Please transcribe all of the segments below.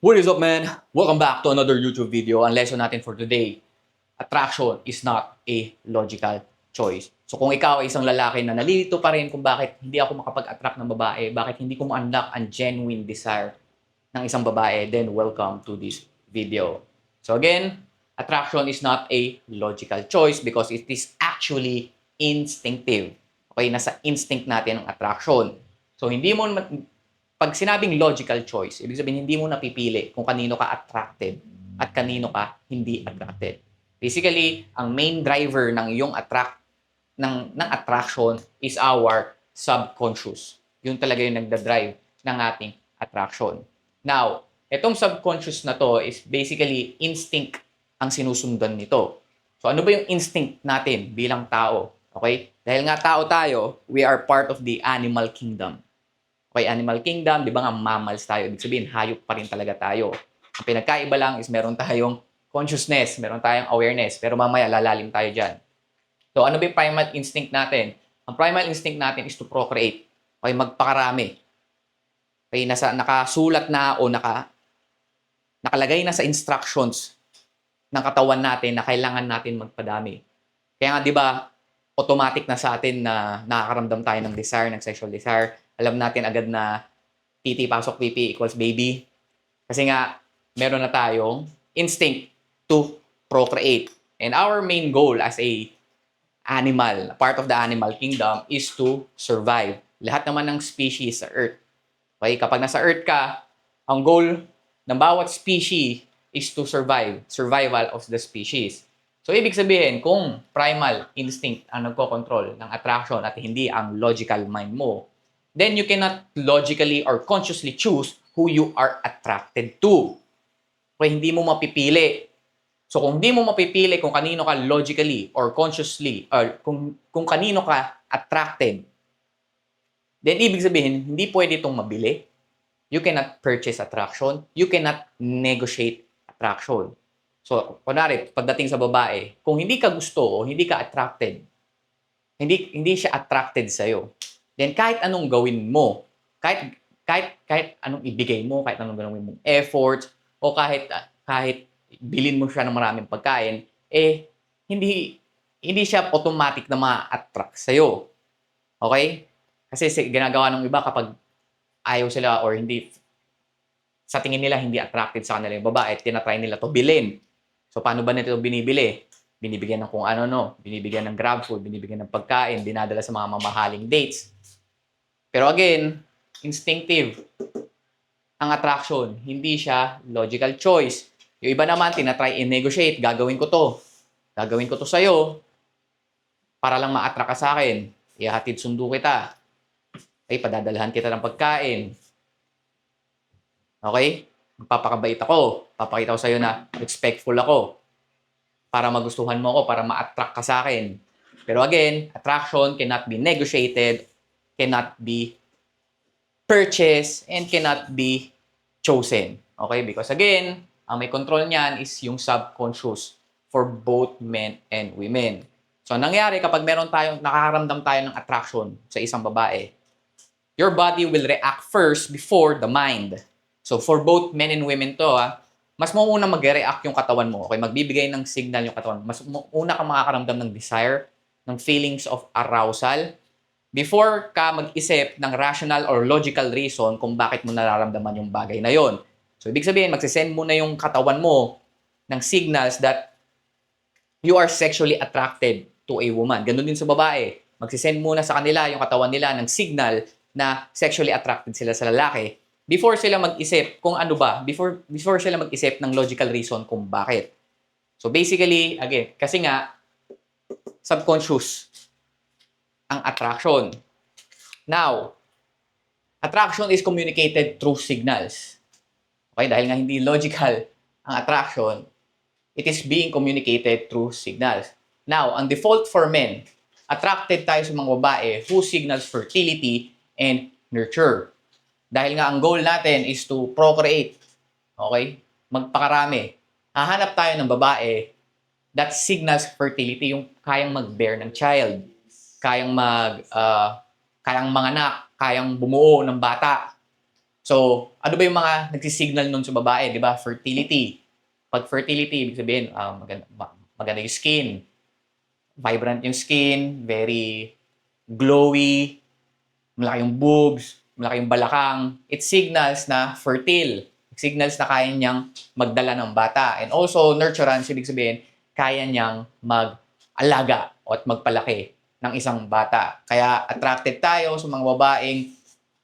What is up, man? Welcome back to another YouTube video. Ang lesson natin for today, attraction is not a logical choice. So kung ikaw ay isang lalaki na nalilito pa rin kung bakit hindi ako makapag-attract ng babae, bakit hindi ko ma-unlock ang genuine desire ng isang babae, then welcome to this video. So again, attraction is not a logical choice because it is actually instinctive. Okay, nasa instinct natin ang attraction. So hindi mo pag sinabing logical choice, ibig sabihin hindi mo napipili kung kanino ka attracted at kanino ka hindi attracted. Basically, ang main driver ng iyong ng attraction is our subconscious. Yun talaga yung nagda-drive ng ating attraction. Now, itong subconscious na to is basically instinct ang sinusundan nito. So ano ba yung instinct natin bilang tao? Okay? Dahil nga tao tayo, we are part of the animal kingdom. Okay, animal kingdom, di ba nga mammals tayo? Ibig sabihin, hayop pa rin talaga tayo. Ang pinagkaiba lang is meron tayong consciousness, meron tayong awareness, pero mamaya lalalim tayo dyan. So ano ba yung primal instinct natin? Ang primal instinct natin is to procreate. Okay, magpakarami. Okay, nakasulat na o nakalagay na sa instructions ng katawan natin na kailangan natin magpadami. Kaya nga, di ba, automatic na sa atin na nakakaramdam tayo ng desire, ng sexual desire. Alam natin agad na titi pasok pipi equals baby. Kasi nga, meron na tayong instinct to procreate. And our main goal as a animal, part of the animal kingdom, is to survive. Lahat naman ng species sa Earth. Okay? Kapag nasa Earth ka, ang goal ng bawat species is to survive. Survival of the species. So, ibig sabihin, kung primal instinct ang nagko-control ng attraction at hindi ang logical mind mo, then you cannot logically or consciously choose who you are attracted to. Okay, hindi mo mapipili. So, kung hindi mo mapipili kung kanino ka logically or consciously, or kung kanino ka attracted, then ibig sabihin, hindi pwede itong mabili. You cannot purchase attraction. You cannot negotiate attraction. So, kunwari, pagdating sa babae, kung hindi ka gusto o hindi ka attracted, hindi siya attracted sa'yo, then kahit anong gawin mo, kahit anong ibigay mo, kahit anong gawin mong effort, o kahit bilhin mo siya ng maraming pagkain, hindi siya automatic na ma-attract sa'yo. Okay? Kasi ginagawa ng iba kapag ayaw sila or hindi, sa tingin nila hindi attracted sa kanila yung babae, tinatry nila to bilhin. So, paano ba nito binibili? Binibigyan ng kung ano, binibigyan ng grab food, binibigyan ng pagkain, dinadala sa mga mamahaling dates. Pero again, instinctive ang attraction. Hindi siya logical choice. Yung iba naman, tinatry i-negotiate. Gagawin ko to. Gagawin ko to sa'yo para lang ma-attract ka sa akin. Ihahatid sundo kita. Okay, padadalhan kita ng pagkain. Okay? Magpapakabait ako. Papakita ko sa'yo na respectful ako. Para magustuhan mo ako, para ma-attract ka sa akin. Pero again, attraction cannot be negotiated, cannot be purchased, and cannot be chosen. Okay? Because again, ang may control niyan is yung subconscious for both men and women. So, nangyari kapag nakakaramdam tayo ng attraction sa isang babae, your body will react first before the mind. So, for both men and women to, mas muna mag-react yung katawan mo. Okay? Magbibigay ng signal yung katawan mo. Mas una kang makakaramdam ng desire, ng feelings of arousal, before ka mag-isip ng rational or logical reason kung bakit mo nararamdaman yung bagay na yon. So, ibig sabihin, magsisend muna yung katawan mo ng signals that you are sexually attracted to a woman. Ganun din sa babae. Magsisend muna sa kanila yung katawan nila ng signal na sexually attracted sila sa lalaki before sila mag-isip kung ano ba, before sila mag-isip ng logical reason kung bakit. So, basically, again, kasi nga, subconscious ang attraction. Now, attraction is communicated through signals. Okay, dahil nga hindi logical ang attraction, it is being communicated through signals. Now, ang default for men, attracted tayo sa mga babae who signals fertility and nurture. Dahil nga ang goal natin is to procreate. Okay? Magpakarami. Hahanap tayo ng babae that signals fertility, yung kayang mag-bear ng child. Kayang manganak, kayang bumuo ng bata. So, ano ba yung mga nagsisignal nun sa babae, di ba? Fertility. Pag fertility, ibig sabihin, maganda yung skin, vibrant yung skin, very glowy, malaki yung boobs, malaki yung balakang. It signals na fertile. It signals na kaya niyang magdala ng bata. And also, nurturance, ibig sabihin, kaya niyang mag-alaga o at magpalaki ng isang bata. Kaya attracted tayo sa mga babaeng,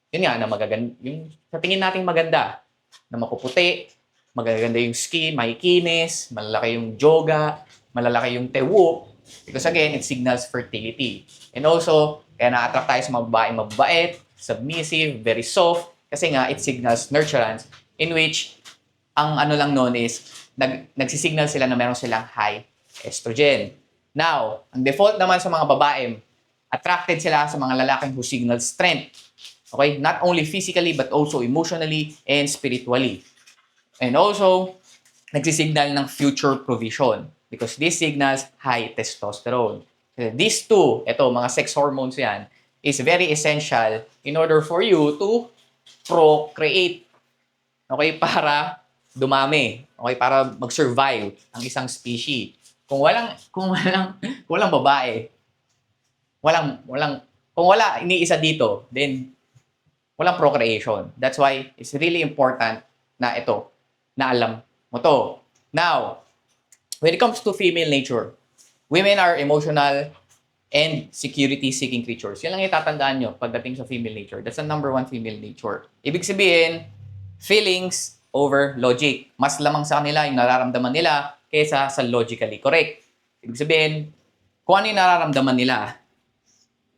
yun nga, na magaganda, yung sa tingin nating maganda, na mapuputi, magaganda yung skin, makikinis, malalaki yung joga, malalaki yung tewo. Because again, it signals fertility. And also, kaya na-attract tayo sa mga babaeng mababait, submissive, very soft, kasi nga, it signals nurturance, in which, ang ano lang noon is, nagsisignal sila na meron silang high estrogen. Now, ang default naman sa mga babae, attracted sila sa mga lalaking who signal strength. Okay? Not only physically, but also emotionally and spiritually. And also, nagsisignal ng future provision because this signals high testosterone. These two, ito, mga sex hormones yan, is very essential in order for you to procreate. Okay? Para dumami. Okay? Para mag-survive ang isang species. Kung walang babae, kung wala iniisa dito, then walang procreation. That's why it's really important na ito, na alam mo to. Now, when it comes to female nature, women are emotional and security-seeking creatures. Yan lang itatandaan nyo pagdating sa female nature. That's the number one female nature. Ibig sabihin, feelings over logic. Mas lamang sa kanila yung nararamdaman nila kaysa sa logically correct. Ibig sabihin, kung ano yung nararamdaman nila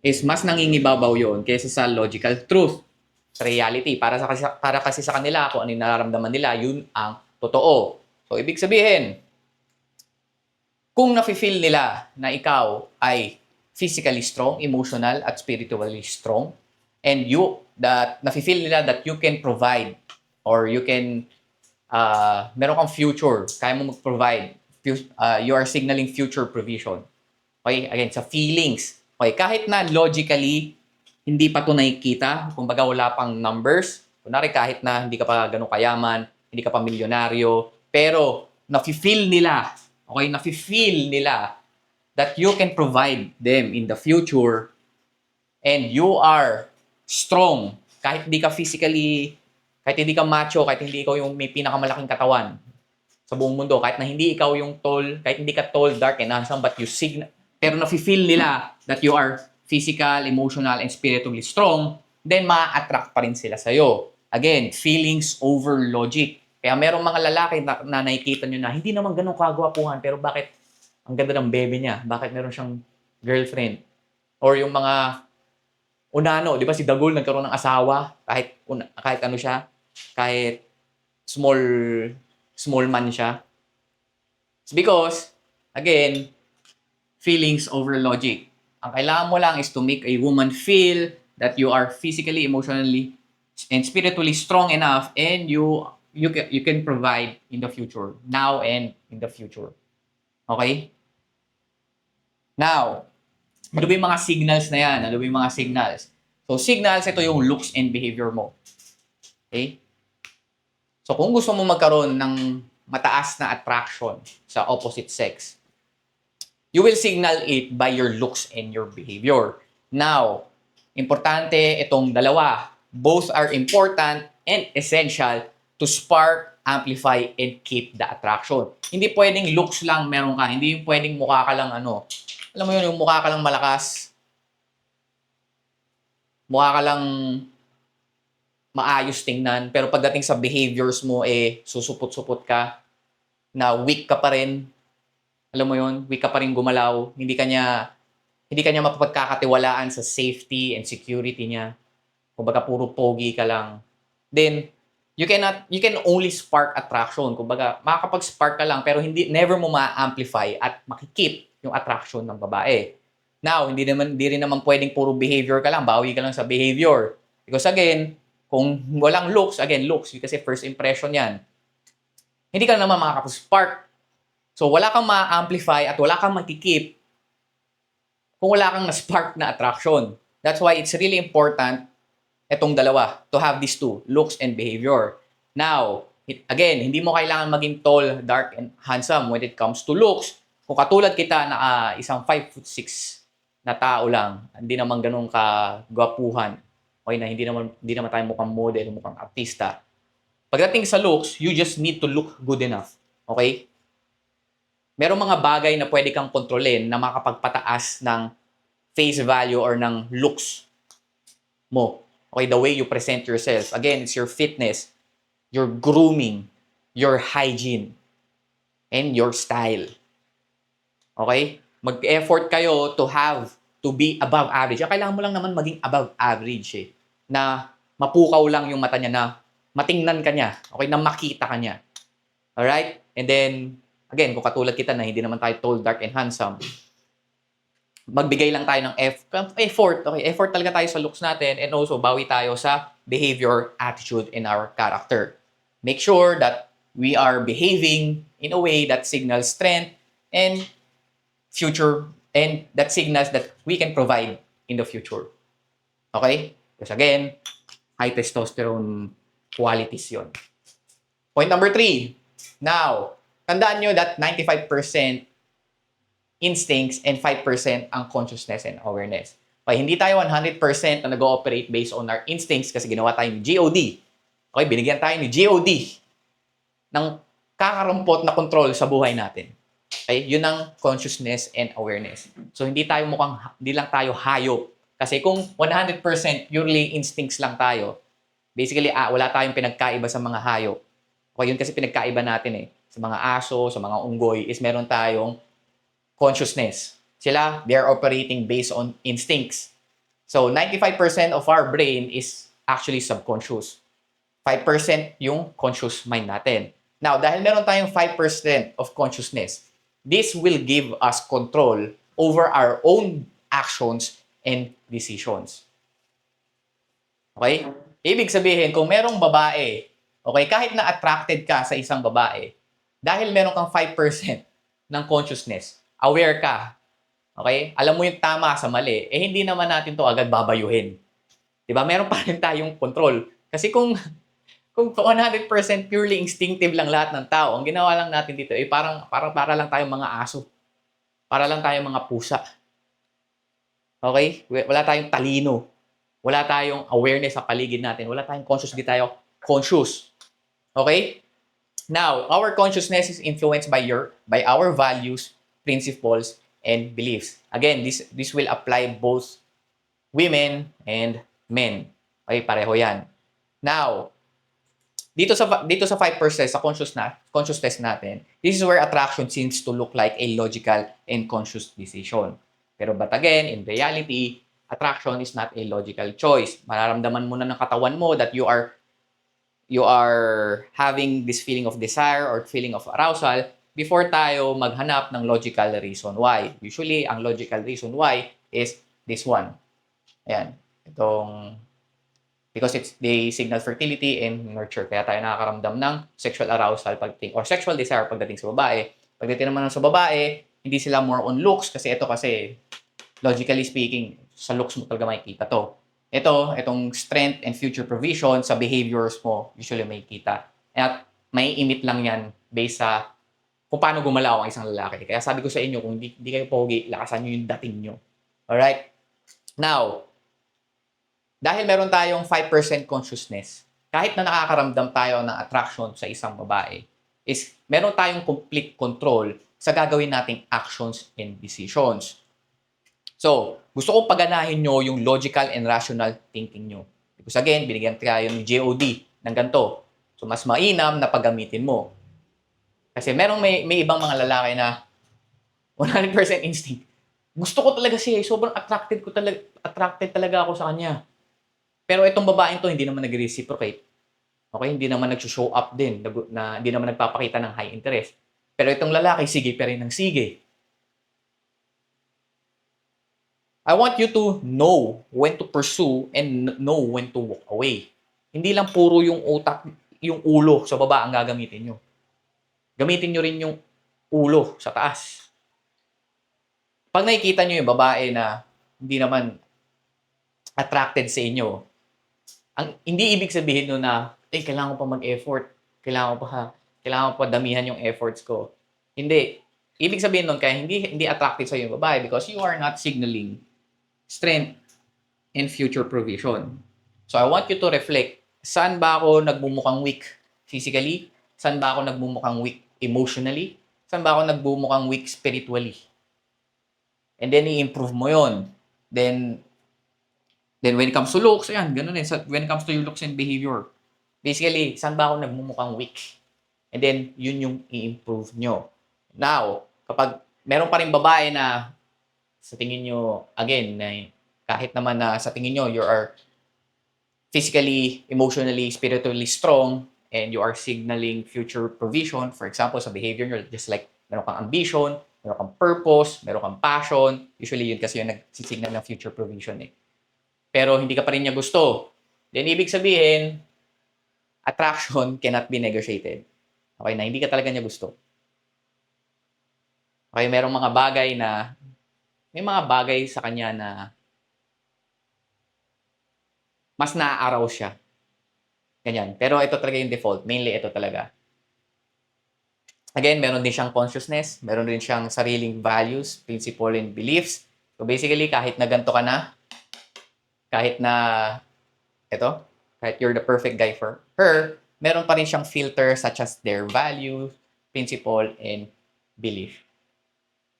is mas nangingibabaw yon kaysa sa logical truth. Sa reality. Para kasi sa kanila, kung ano yung nararamdaman nila, yun ang totoo. So, ibig sabihin, kung nafe-feel nila na ikaw ay physically strong, emotional, at spiritually strong, and nafe-feel nila that you can provide or you can, meron kang future, kaya mo mag-provide, you are signaling future provision. Okay? Again, sa feelings. Okay? Kahit na logically, hindi pa ito nakikita, kumbaga wala pang numbers. Kunwari kahit na hindi ka pa ganun kayaman, hindi ka pa milyonaryo, pero nafe-feel nila, okay, nafe-feel nila that you can provide them in the future and you are strong. Kahit hindi ka physically, kahit hindi ka macho, kahit hindi ikaw yung may pinakamalaking katawan sa buong mundo, kahit na hindi ikaw yung tall, kahit hindi ka tall, dark, and handsome, but you signal, pero nafe-feel nila that you are physical, emotional, and spiritually strong, then ma-attract pa rin sila sa'yo. Again, feelings over logic. Kaya merong mga lalaki na nakikita nyo na hindi naman ganun kagwapuhan, pero bakit ang ganda ng bebe niya? Bakit meron siyang girlfriend? Or yung mga unano, di ba si Dagul nagkaroon ng asawa, kahit ano siya, kahit small man siya. It's because, again, feelings over logic. Ang kailangan mo lang is to make a woman feel that you are physically, emotionally, and spiritually strong enough and you can provide in the future. Now and in the future. Okay? Now, ano ba yung mga signals na yan? Ano ba yung mga signals? So, signals, ito yung looks and behavior mo. Okay? So, kung gusto mo magkaroon ng mataas na attraction sa opposite sex, you will signal it by your looks and your behavior. Now, importante itong dalawa. Both are important and essential to spark, amplify, and keep the attraction. Hindi pwedeng looks lang meron ka. Hindi yung pwedeng mukha ka lang alam mo yun, yung mukha ka lang malakas, mukha ka lang maayos tingnan, pero pagdating sa behaviors mo, susupot-supot ka, na weak ka pa rin. Alam mo yun, weak ka pa rin gumalaw, hindi ka niya mapapagkakatiwalaan sa safety and security niya. Kumbaga puro pogi ka lang. Then you can only spark attraction. Kumbaga makakapag-spark ka lang pero never mo ma-amplify at makikip yung attraction ng babae. Now, hindi rin naman pwedeng puro behavior ka lang, bawi ka lang sa behavior. Because again, kung walang looks, kasi first impression yan, hindi ka naman makakapag-spark. So, wala kang ma-amplify at wala kang makikip kung wala kang na-spark na attraction. That's why it's really important Etong dalawa, to have these two, looks and behavior. Now, again, hindi mo kailangan maging tall, dark, and handsome when it comes to looks. Kung katulad kita na isang 5'6" na tao lang, hindi naman ganun kagwapuhan, okay, na hindi naman tayo mukhang model, mukhang artista. Pagdating sa looks, you just need to look good enough. Okay? Merong mga bagay na pwede kang kontrolin na makapagpataas ng face value or ng looks mo. Okay, the way you present yourself. Again, it's your fitness, your grooming, your hygiene, and your style. Okay? Mag-effort kayo to be above average. Kailangan mo lang naman maging above average eh. Na mapukaw lang yung mata niya, na matingnan ka niya. Okay? Na makita ka niya. Alright? And then, again, kung katulad kita na hindi naman tayo tall, dark, and handsome, magbigay lang tayo ng effort. Okay? Effort talaga tayo sa looks natin, and also bawi tayo sa behavior, attitude, and our character. Make sure that we are behaving in a way that signals strength and future, and that signals that we can provide in the future. Okay? Because again, high testosterone qualities yon. Point number 3. Now, tandaan nyo that 95% instincts and 5% ang consciousness and awareness. Okay, hindi tayo 100% na nag-ooperate based on our instincts kasi ginawa tayo ni GOD. Okay, binigyan tayo ni GOD ng kakarumpot na control sa buhay natin. Okay, yun ang consciousness and awareness. So, hindi lang tayo hayop. Kasi kung 100% purely instincts lang tayo, basically, wala tayong pinagkaiba sa mga hayop. Okay, yun kasi pinagkaiba natin eh. Sa mga aso, sa mga unggoy, is meron tayong consciousness. Sila, they are operating based on instincts. So, 95% of our brain is actually subconscious. 5% yung conscious mind natin. Now, dahil meron tayong 5% of consciousness, this will give us control over our own actions and decisions. Okay? Ibig sabihin, kung merong babae, okay, kahit na attracted ka sa isang babae, dahil meron kang 5% ng consciousness, aware ka, okay, alam mo yung tama sa mali, hindi naman natin to agad babayuhin. Diba? Meron pa rin tayong control. Kasi kung 100% purely instinctive lang lahat ng tao, ang ginawa lang natin dito, para lang tayong mga aso. Para lang tayong mga pusa. Okay? Wala tayong talino. Wala tayong awareness sa paligid natin. Wala tayong conscious. Di tayo conscious. Okay? Now, our consciousness is influenced by our values, principles, and beliefs. Again, this will apply both women and men. Okay, pareho yan. Now, dito sa 5% sa consciousness natin, this is where attraction seems to look like a logical and conscious decision. But again, in reality, attraction is not a logical choice. Mararamdaman mo na ng katawan mo that you are having this feeling of desire or feeling of arousal before tayo maghanap ng logical reason why. Usually, ang logical reason why is this one. Ayan. Because they signal fertility and nurture. Kaya tayo nakakaramdam ng sexual arousal pagdating, or sexual desire pagdating sa babae. Pagdating naman sa babae, hindi sila more on looks kasi logically speaking, sa looks mo talaga makikita to. Itong strength and future provision sa behaviors mo, usually makikita. At may imit lang yan based sa kung paano gumalaw ang isang lalaki. Kaya sabi ko sa inyo, kung di kayo pogi, lakasan nyo yung dating nyo. Alright? Now, dahil meron tayong 5% consciousness, kahit na nakakaramdam tayo ng attraction sa isang babae, is meron tayong complete control sa gagawin nating actions and decisions. So, gusto ko paganahin nyo yung logical and rational thinking nyo. Because again, binigyan tayo ng GOD ng ganito. So, mas mainam na paggamitin mo. Kasi may ibang mga lalaki na 100% instinct. Gusto ko talaga siya. Sobrang attracted talaga ako sa kanya. Pero itong babaeng to, hindi naman nag-reciprocate. Okay? Hindi naman nag-show up din. Hindi naman nagpapakita ng high interest. Pero itong lalaki, sige pa rin ng sige. I want you to know when to pursue and know when to walk away. Hindi lang puro yung utak, yung ulo sa baba ang gagamitin nyo. Gamitin nyo rin yung ulo sa taas. Pag nakikita nyo yung babae na hindi naman attracted sa inyo, Hindi ibig sabihin nun na, kailangan ko pa mag-effort. Kailangan ko pa damihan yung efforts ko. Hindi. Ibig sabihin nun, kaya hindi attractive sa yung babae because you are not signaling strength and future provision. So I want you to reflect, saan ba ako nagmumukhang weak physically? Saan ba ako nagmumukhang weak emotionally? Saan ba ako nagmumukhang weak spiritually? And then i-improve mo yon. Then when it comes to looks, ayan, ganun eh. When it comes to your looks and behavior, basically, saan ba ako nagmumukhang weak? And then, yun yung i-improve nyo. Now, kapag meron pa rin babae na sa tingin nyo, again, na kahit naman na sa tingin nyo, you are physically, emotionally, spiritually strong, and you are signaling future provision, for example, sa behavior nyo, just like meron kang ambition, meron kang purpose, meron kang passion, usually yun kasi yung nagsisignal ng future provision eh. Pero hindi ka pa rin niya gusto, then ibig sabihin, attraction cannot be negotiated. Okay, na hindi ka talaga niya gusto. Okay, may mga bagay sa kanya na mas naaaraw siya. Ganyan. Pero ito talaga yung default. Mainly ito talaga. Again, meron din siyang consciousness, meron din siyang sariling values, principle, and beliefs. So basically, kahit na ganito ka na, kahit na ito, kahit you're the perfect guy for her, meron pa rin siyang filter such as their value, principle, and belief.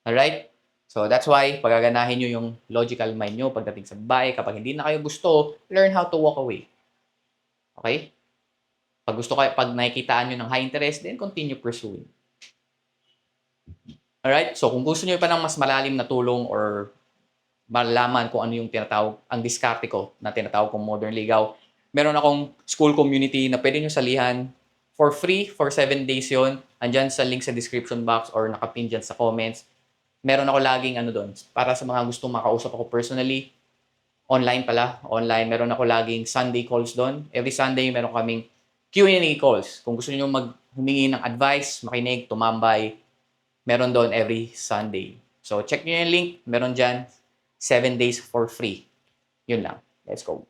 Alright? So that's why, pagaganahin nyo yung logical mind nyo pagdating sa babae. Kapag hindi na kayo gusto, learn how to walk away. Okay? Pag nakikitaan nyo ng high interest, then continue pursuing. Alright? So kung gusto nyo pa ng mas malalim na tulong or malaman kung ano yung ang diskarte ko na tinatawag kong modern ligaw, meron akong school community na pwede nyo salihan for free for 7 days yon. Andyan sa link sa description box or nakapin dyan sa comments. Meron ako laging doon. Para sa mga gustong makausap ako personally, online, meron ako laging Sunday calls doon. Every Sunday, meron kaming Q&A calls. Kung gusto niyo humingi ng advice, makinig, tumambay, meron doon every Sunday. So, check nyo yung link. Meron dyan 7 days for free. Yun lang. Let's go.